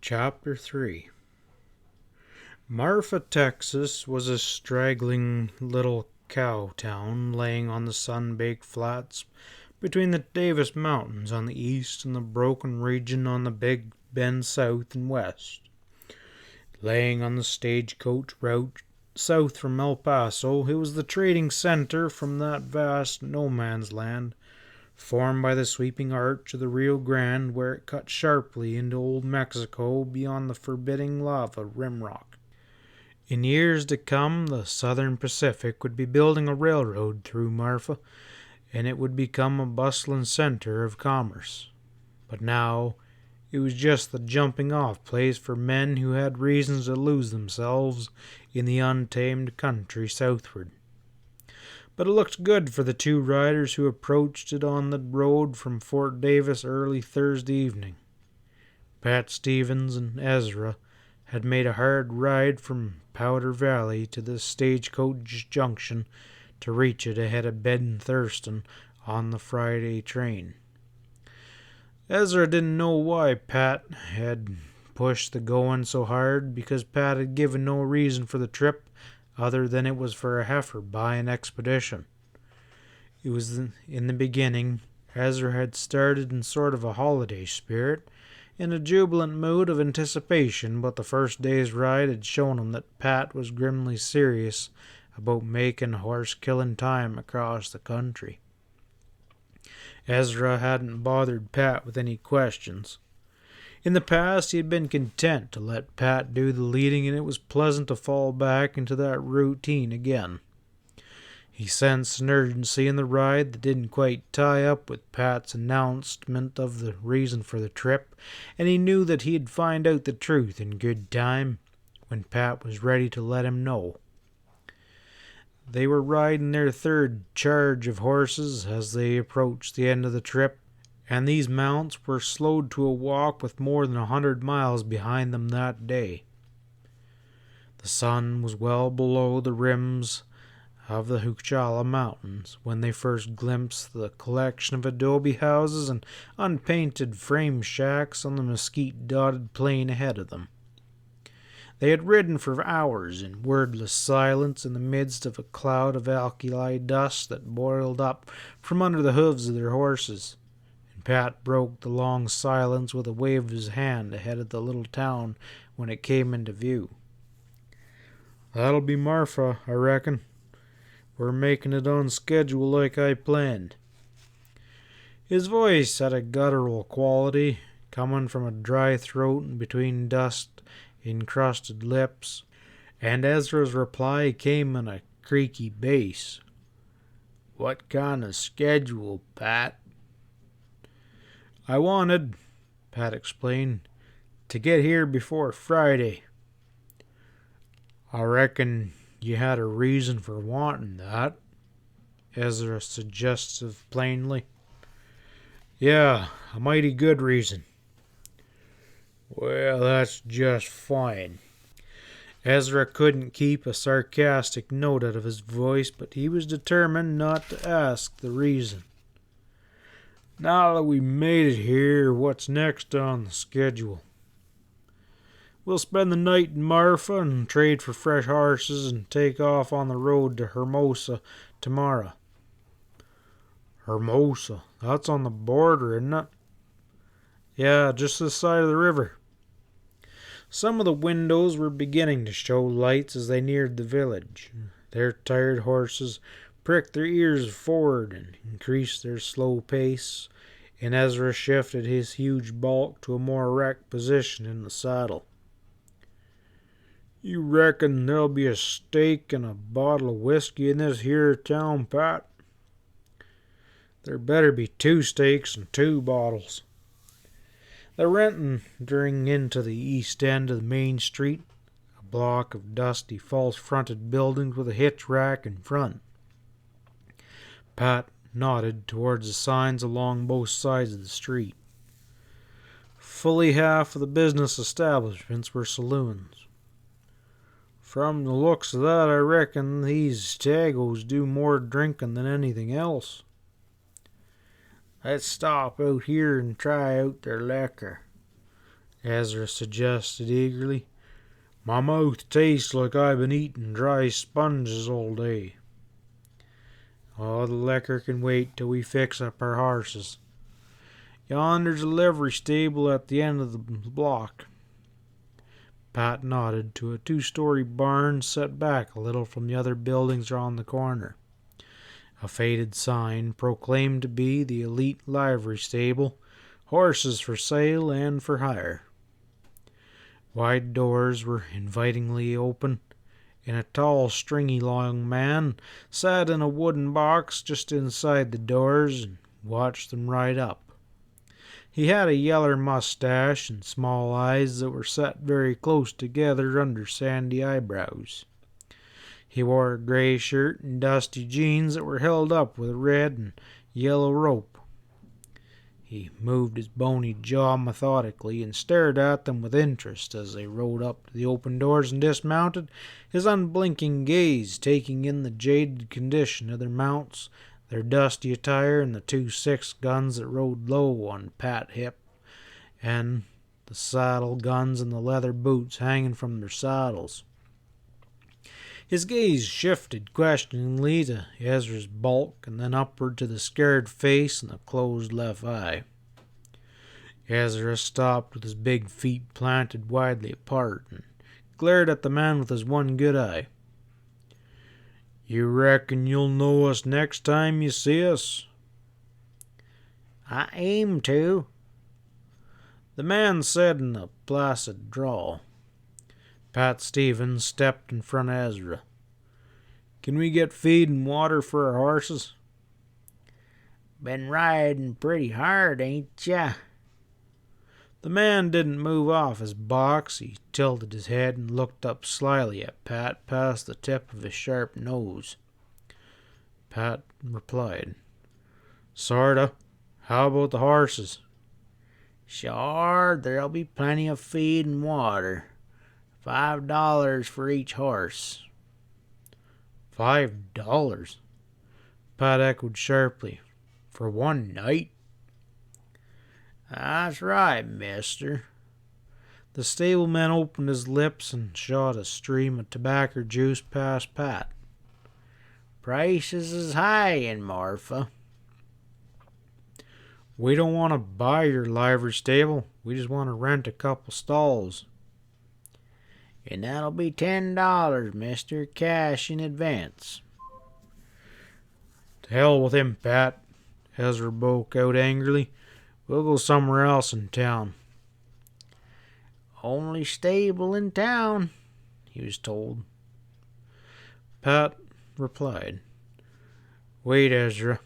Chapter 3. Marfa, Texas was a straggling little cow town laying on the sun-baked flats between the Davis Mountains on the east and the Broken region on the Big Bend south and west. Laying on the stagecoach route south from El Paso, it was the trading center from that vast no-man's land formed by the sweeping arch of the Rio Grande, where it cut sharply into old Mexico beyond the forbidding lava rimrock. In years to come, the Southern Pacific would be building a railroad through Marfa, and it would become a bustling center of commerce. But now, it was just the jumping-off place for men who had reasons to lose themselves in the untamed country southward. But it looked good for the two riders who approached it on the road from Fort Davis early Thursday evening. Pat Stevens and Ezra had made a hard ride from Powder Valley to the stagecoach junction to reach it ahead of Bed and Thurston on the Friday train. Ezra didn't know why Pat had pushed the going so hard, because Pat had given no reason for the trip other than it was for a heifer buying expedition. It was in the beginning. Ezra had started in sort of a holiday spirit, in a jubilant mood of anticipation, but the first day's ride had shown him that Pat was grimly serious about making horse-killing time across the country. Ezra hadn't bothered Pat with any questions. In the past, he had been content to let Pat do the leading, and it was pleasant to fall back into that routine again. He sensed an urgency in the ride that didn't quite tie up with Pat's announcement of the reason for the trip, and he knew that he'd find out the truth in good time when Pat was ready to let him know. They were riding their third charge of horses as they approached the end of the trip, and these mounts were slowed to a walk with more than 100 miles behind them that day. The sun was well below the rims of the Huchala Mountains when they first glimpsed the collection of adobe houses and unpainted frame shacks on the mesquite-dotted plain ahead of them. They had ridden for hours in wordless silence in the midst of a cloud of alkali dust that boiled up from under the hooves of their horses. Pat broke the long silence with a wave of his hand ahead of the little town when it came into view. "That'll be Marfa, I reckon. We're making it on schedule like I planned." His voice had a guttural quality, coming from a dry throat and between dust-encrusted lips, and Ezra's reply came in a creaky bass. "What kind of schedule, Pat?" "I wanted," Pat explained, "to get here before Friday." "I reckon you had a reason for wanting that," Ezra suggested plainly. "Yeah, a mighty good reason." "Well, that's just fine." Ezra couldn't keep a sarcastic note out of his voice, but he was determined not to ask the reason. "Now that we made it here, what's next on the schedule?" "We'll spend the night in Marfa and trade for fresh horses and take off on the road to Hermosa tomorrow." "Hermosa? That's on the border, isn't it?" "Yeah, just this side of the river." Some of the windows were beginning to show lights as they neared the village. Their tired horses pricked their ears forward and increased their slow pace, and Ezra shifted his huge bulk to a more erect position in the saddle. "You reckon there'll be a steak and a bottle of whiskey in this here town, Pat?" "There better be 2 steaks and 2 bottles." They were entering into the east end of the main street, a block of dusty, false-fronted buildings with a hitch rack in front. Pat nodded towards the signs along both sides of the street. Fully half of the business establishments were saloons. "From the looks of that, I reckon these Tagos do more drinking than anything else." "Let's stop out here and try out their liquor." Ezra suggested eagerly. My mouth tastes like I've been eating dry sponges all day. Oh, the liquor can wait till we fix up our horses. Yonder's a livery stable at the end of the block. Pat nodded to a two-story barn set back a little from the other buildings around the corner. A faded sign proclaimed to be the elite livery stable, horses for sale and for hire. Wide doors were invitingly open, and a tall, stringy young man sat in a wooden box just inside the doors and watched them ride up. He had a yeller mustache and small eyes that were set very close together under sandy eyebrows. He wore a gray shirt and dusty jeans that were held up with a red and yellow rope. He moved his bony jaw methodically and stared at them with interest as they rode up to the open doors and dismounted, his unblinking gaze taking in the jaded condition of their mounts, their dusty attire, and the 2 6-guns that rode low on Pat hip, and the saddle guns and the leather boots hanging from their saddles. His gaze shifted questioningly to Ezra's bulk and then upward to the scared face and the closed left eye. Ezra stopped with his big feet planted widely apart and glared at the man with his one good eye. You reckon you'll know us next time you see us? I aim to, the man said in a placid drawl. Pat Stevens stepped in front of Ezra. Can we get feed and water for our horses? Been riding pretty hard, ain't ya? The man didn't move off his box. He tilted his head and looked up slyly at Pat past the tip of his sharp nose. Pat replied, Sorta. How about the horses? Sure, there'll be plenty of feed and water. $5 for each horse. $5? Pat echoed sharply. For one night? That's right, mister. The stableman opened his lips and shot a stream of tobacco juice past Pat. Prices is high in Marfa. We don't want to buy your livery stable. We just want to rent a couple stalls. And that'll be $10, mister, cash in advance. To hell with him, Pat, Ezra broke out angrily. We'll go somewhere else in town. Only stable in town, he was told. Pat replied, Wait, Ezra.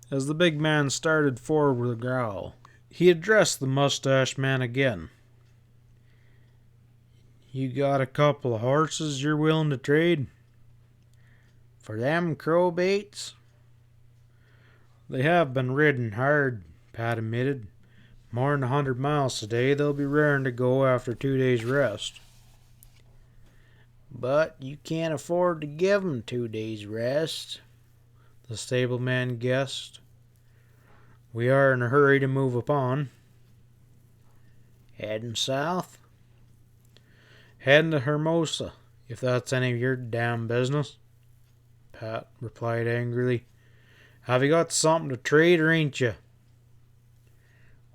As the big man started forward with a growl, he addressed the mustache man again. You got a couple of horses you're willing to trade? For them crowbaits? They have been ridden hard, Pat admitted. More than 100 miles today. They'll be raring to go after 2 days' rest. But you can't afford to give 'em 2 days' rest, the stableman guessed. We are in a hurry to move upon. Heading south? Heading to Hermosa, if that's any of your damn business, Pat replied angrily. Have you got something to trade or ain't you?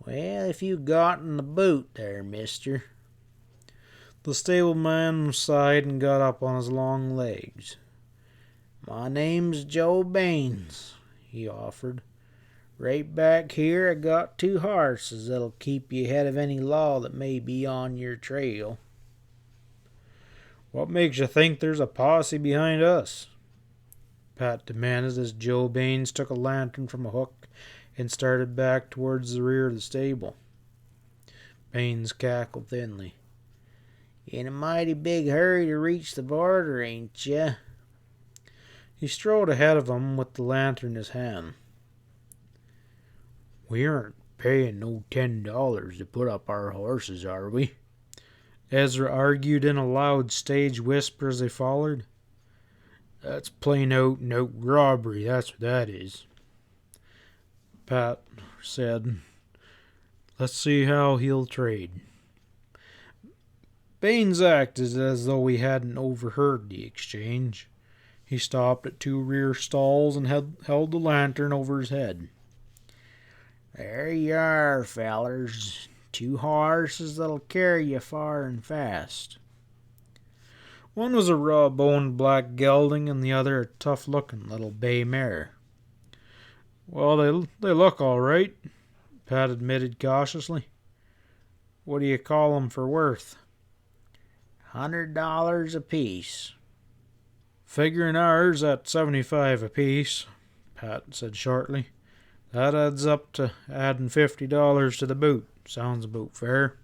Well, if you got in the boot there, mister. The stableman sighed and got up on his long legs. My name's Joe Baines, he offered. Right back here I got 2 horses that'll keep you ahead of any law that may be on your trail. What makes you think there's a posse behind us? Pat demanded as Joe Baines took a lantern from a hook and started back towards the rear of the stable. Baines cackled thinly. In a mighty big hurry to reach the border, ain't ya? He strode ahead of him with the lantern in his hand. We aren't paying no $10 to put up our horses, are we? Ezra argued in a loud stage whisper as they followed. That's plain out and out robbery, that's what that is. Pat said, Let's see how he'll trade. Baines acted as though he hadn't overheard the exchange. He stopped at two rear stalls and held the lantern over his head. "There you are, fellers. 2 horses that'll carry you far and fast." One was a raw-boned black gelding, and the other a tough-looking little bay mare. "Well, they look all right," Pat admitted cautiously. "What do you call 'em for worth?" $100 apiece. "Figuring ours at 75 apiece," Pat said shortly. "That adds up to adding $50 to the boot. Sounds about fair."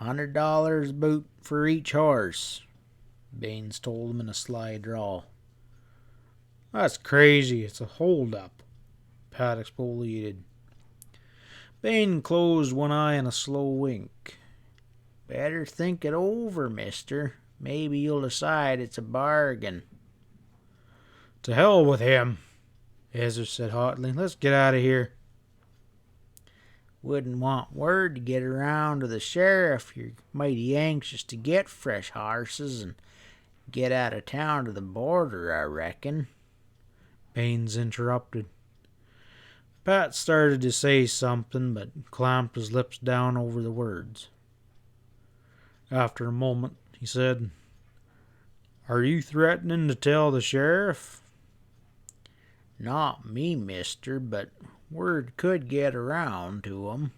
$100 boot for each horse, Baines told him in a sly drawl. "That's crazy. It's a hold-up," Pat exfoliated. Bain closed one eye in a slow wink. "Better think it over, mister. Maybe you'll decide it's a bargain." "To hell with him," Ezra said hotly. "Let's get out of here." "Wouldn't want word to get around to the sheriff you're mighty anxious to get fresh horses and get out of town to the border, I reckon," Baines interrupted. Pat started to say something, but clamped his lips down over the words. After a moment, he said, "Are you threatening to tell the sheriff?" "Not me, mister, but word could get around to 'em."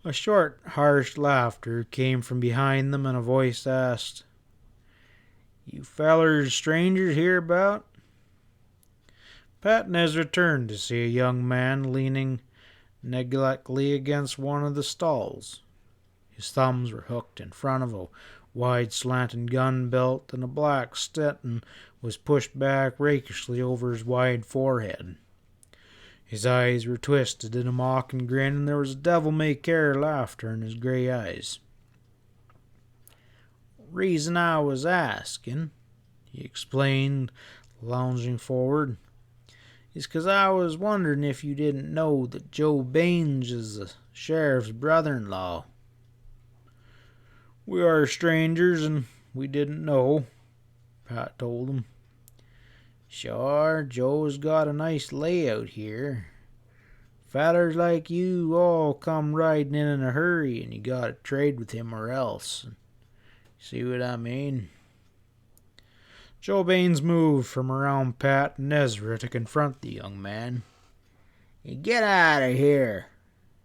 A short, harsh laughter came from behind them, and a voice asked, "You fellers strangers hereabout?" Pat and Ezra turned to see a young man leaning neglectfully against one of the stalls. His thumbs were hooked in front of a wide slanting gun belt, and a black Stetson was pushed back rakishly over his wide forehead. His eyes were twisted in a mocking grin, and there was devil-may-care laughter in his gray eyes. "Reason I was asking," he explained, lounging forward, "is 'cause I was wondering if you didn't know that Joe Baines is the sheriff's brother-in-law." "We are strangers, and we didn't know," Pat told him. "Sure, Joe's got a nice layout here. Fellers like you all come riding in a hurry, and you gotta trade with him or else. See what I mean?" Joe Baines moved from around Pat and Ezra to confront the young man. "You get out of here,"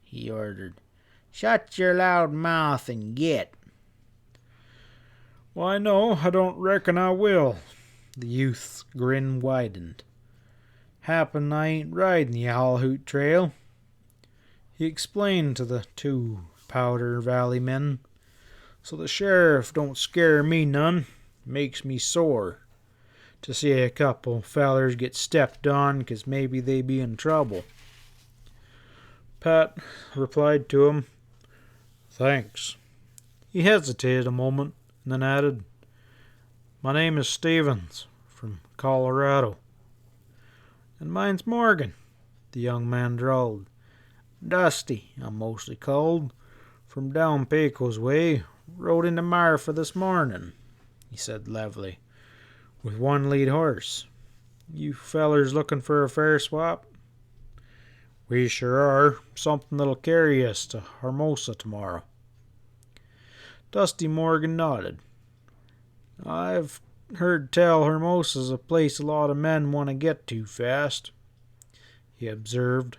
he ordered. "Shut your loud mouth and get." "Why, no, I don't reckon I will." The youth's grin widened. "Happen I ain't riding the Owl Hoot trail," he explained to the 2 Powder Valley men. "So the sheriff don't scare me none. Makes me sore to see a couple fellers get stepped on 'cause maybe they be in trouble." Pat replied to him, "Thanks." He hesitated a moment, and then added, "My name is Stevens, from Colorado." "And mine's Morgan," the young man drawled. "Dusty, I'm mostly called. From down Pecos way. Rode into Marfa this morning," he said levelly, "with one lead horse. You fellers looking for a fair swap?" "We sure are. Something that'll carry us to Hermosa tomorrow." Dusty Morgan nodded. "I've heard tell Hermosa's a place a lot of men want to get to fast," he observed.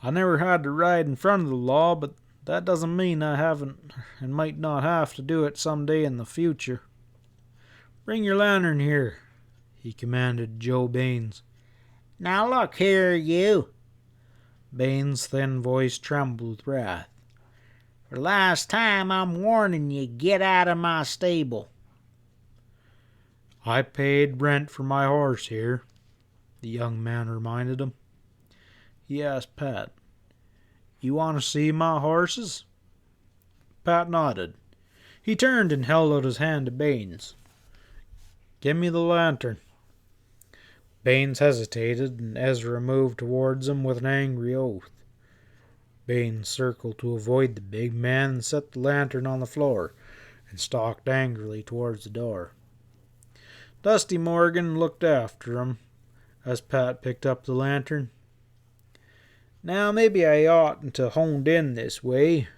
"I never had to ride in front of the law, but that doesn't mean I haven't and might not have to do it some day in the future. Bring your lantern here," he commanded Joe Baines. "Now look here, you." Baines' thin voice trembled with wrath. "For the last time, I'm warning you, get out of my stable." "I paid rent for my horse here," the young man reminded him. He asked Pat, "You want to see my horses?" Pat nodded. He turned and held out his hand to Baines. "Give me the lantern." Baines hesitated, and Ezra moved towards him with an angry oath. Bain circled to avoid the big man and set the lantern on the floor and stalked angrily towards the door. Dusty Morgan looked after him as Pat picked up the lantern. Now maybe I oughtn't to honed in this way.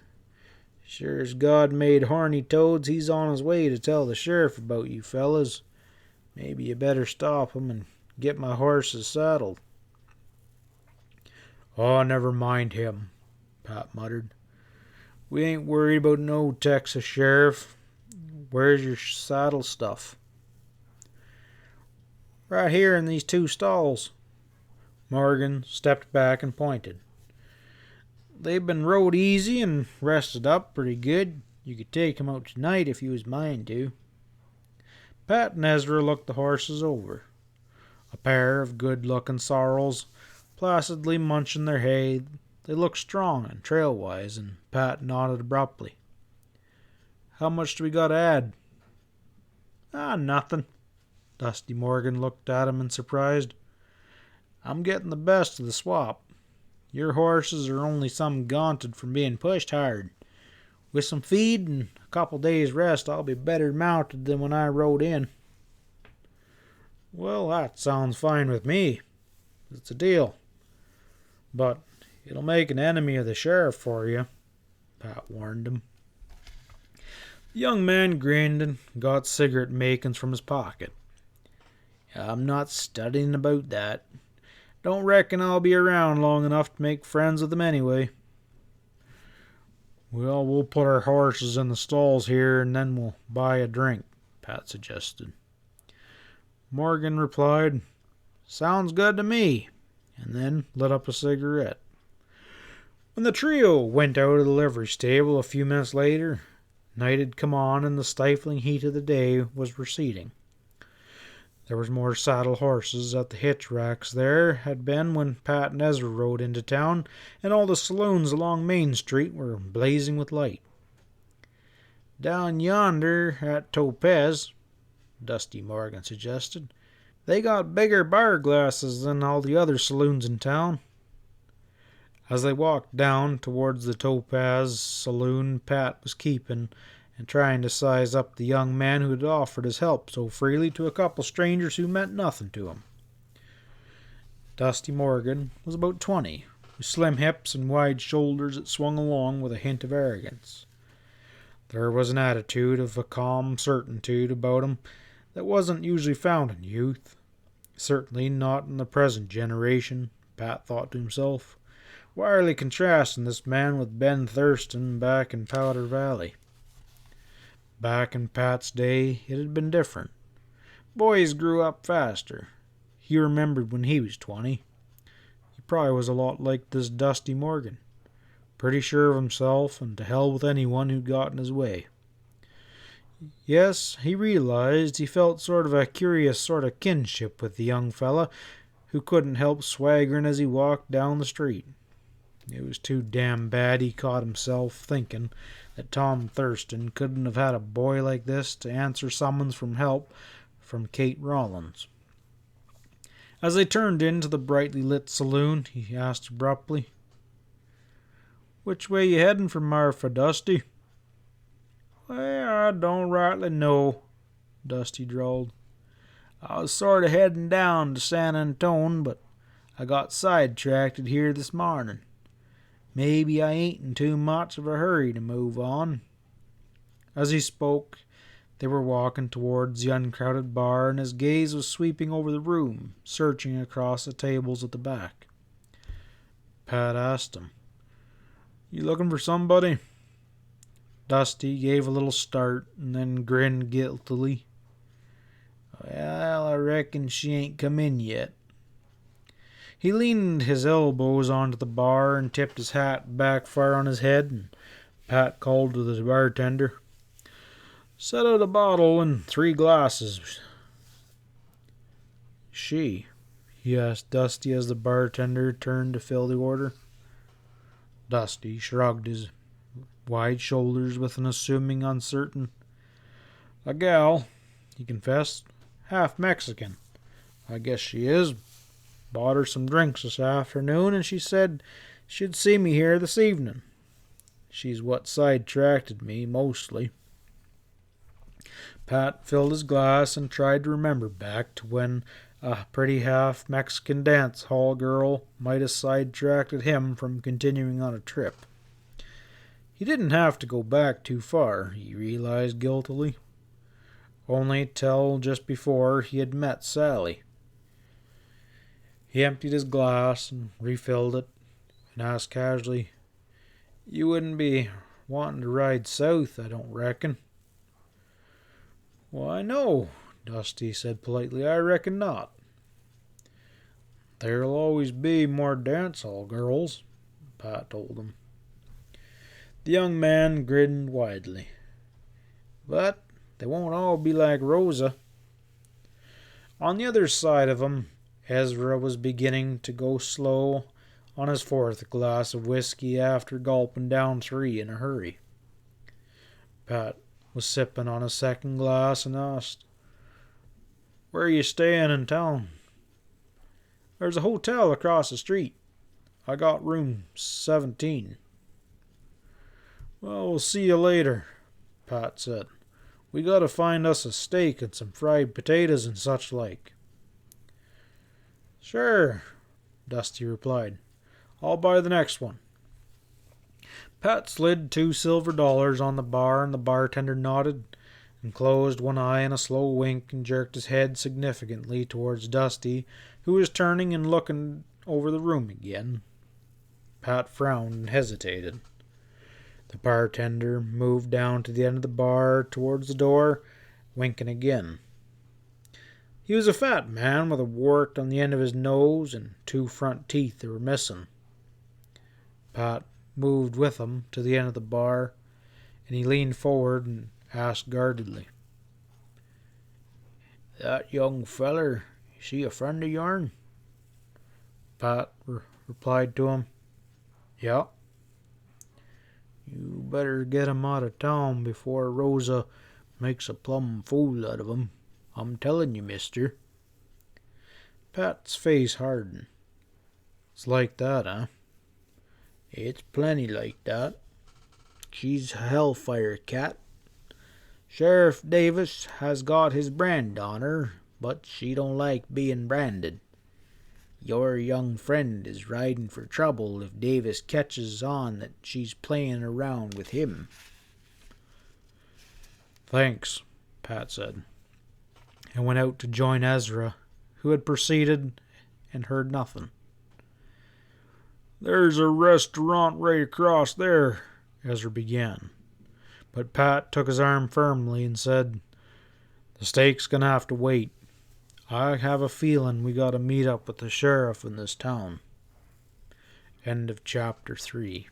Sure as God made horny toads, he's on his way to tell the sheriff about you fellas. Maybe you better stop him and get my horses saddled. Oh, never mind him, Pat muttered. We ain't worried about no Texas sheriff. Where's your saddle stuff? Right here in these 2 stalls. Morgan stepped back and pointed. They've been rode easy and rested up pretty good. You could take 'em out tonight if you was mind to. Pat and Ezra looked the horses over. A pair of good-looking sorrels, placidly munching their hay. They looked strong and trail-wise, and Pat nodded abruptly. How much do we got to add? Nothing. Dusty Morgan looked at him in surprise. I'm getting the best of the swap. Your horses are only some gaunted from being pushed hard. With some feed and a couple days' rest, I'll be better mounted than when I rode in. Well, that sounds fine with me. It's a deal. But it'll make an enemy of the sheriff for you, Pat warned him. The young man grinned and got cigarette makings from his pocket. I'm not studying about that. Don't reckon I'll be around long enough to make friends with them anyway. Well, we'll put our horses in the stalls here and then we'll buy a drink, Pat suggested. Morgan replied, Sounds good to me, and then lit up a cigarette. When the trio went out of the livery stable a few minutes later, night had come on and the stifling heat of the day was receding. There was more saddle horses at the hitch racks there had been when Pat and Ezra rode into town, and all the saloons along Main Street were blazing with light. Down yonder at Topaz, Dusty Morgan suggested, they got bigger bar glasses than all the other saloons in town. As they walked down towards the Topaz saloon Pat was keeping, and trying to size up the young man who had offered his help so freely to a couple strangers who meant nothing to him. Dusty Morgan was about 20, with slim hips and wide shoulders that swung along with a hint of arrogance. There was an attitude of a calm certitude about him that wasn't usually found in youth. Certainly not in the present generation, Pat thought to himself, wirely contrasting this man with Ben Thurston back in Powder Valley. Back in Pat's day, it had been different. Boys grew up faster. He remembered when he was 20. He probably was a lot like this Dusty Morgan. Pretty sure of himself, and to hell with anyone who got in his way. Yes, he realized he felt sort of a curious sort of kinship with the young fella who couldn't help swaggering as he walked down the street. It was too damn bad he caught himself thinking that Tom Thurston couldn't have had a boy like this to answer summons from help from Kate Rollins. As they turned into the brightly lit saloon, he asked abruptly, "Which way you heading for Marfa, Dusty?" "Well, I don't rightly know," Dusty drawled. "I was sort of heading down to San Antone, but I got sidetracked here this morning. Maybe I ain't in too much of a hurry to move on." As he spoke, they were walking towards the uncrowded bar, and his gaze was sweeping over the room, searching across the tables at the back. Pat asked him, "You looking for somebody?" Dusty gave a little start and then grinned guiltily. "Well, I reckon she ain't come in yet." He leaned his elbows onto the bar and tipped his hat back far on his head, and Pat called to the bartender, "Set out a bottle and 3 glasses." "She?" he asked Dusty as the bartender turned to fill the order. Dusty shrugged his wide shoulders with an assuming uncertain. "A gal," he confessed. "Half Mexican. I guess she is. Bought her some drinks this afternoon, and she said Should see me here this evening. She's what sidetracked me mostly. Pat filled his glass and tried to remember back to when a pretty half Mexican dance hall girl might have sidetracked him from continuing on a trip. He didn't have to go back too far, he realized guiltily. Only till just before he had met Sally. He emptied his glass and refilled it and asked casually, "You wouldn't be wanting to ride south, I don't reckon." "Why, no," Dusty said politely. "I reckon not." "There'll always be more dance hall girls," Pat told him. The young man grinned widely. "But they won't all be like Rosa." On the other side of him, Ezra was beginning to go slow on his fourth glass of whiskey after gulping down 3 in a hurry. Pat was sipping on his second glass and asked, "Where are you staying in town?" "There's a hotel across the street. I got room 17. "Well, we'll see you later," Pat said. "We gotta find us a steak and some fried potatoes and such like." "Sure," Dusty replied. "I'll buy the next one." Pat slid $2 on the bar, and the bartender nodded and closed one eye in a slow wink and jerked his head significantly towards Dusty, who was turning and looking over the room again. Pat frowned and hesitated. The bartender moved down to the end of the bar towards the door, winking again. He was a fat man with a wart on the end of his nose and 2 front teeth that were missing. Pat moved with him to the end of the bar, and he leaned forward and asked guardedly, "That young feller, is he a friend of yourn?" Pat replied to him, "Yeah." "You better get him out of town before Rosa makes a plumb fool out of him. I'm telling you, mister." Pat's face hardened. "It's like that, huh?" "It's plenty like that. She's a hellfire cat. Sheriff Davis has got his brand on her, but she don't like being branded. Your young friend is riding for trouble if Davis catches on that she's playing around with him." "Thanks," Pat said, and went out to join Ezra, who had proceeded and heard nothing. "There's a restaurant right across there," Ezra began, but Pat took his arm firmly and said, "The steak's gonna have to wait. I have a feeling we gotta meet up with the sheriff in this town." End of chapter 3.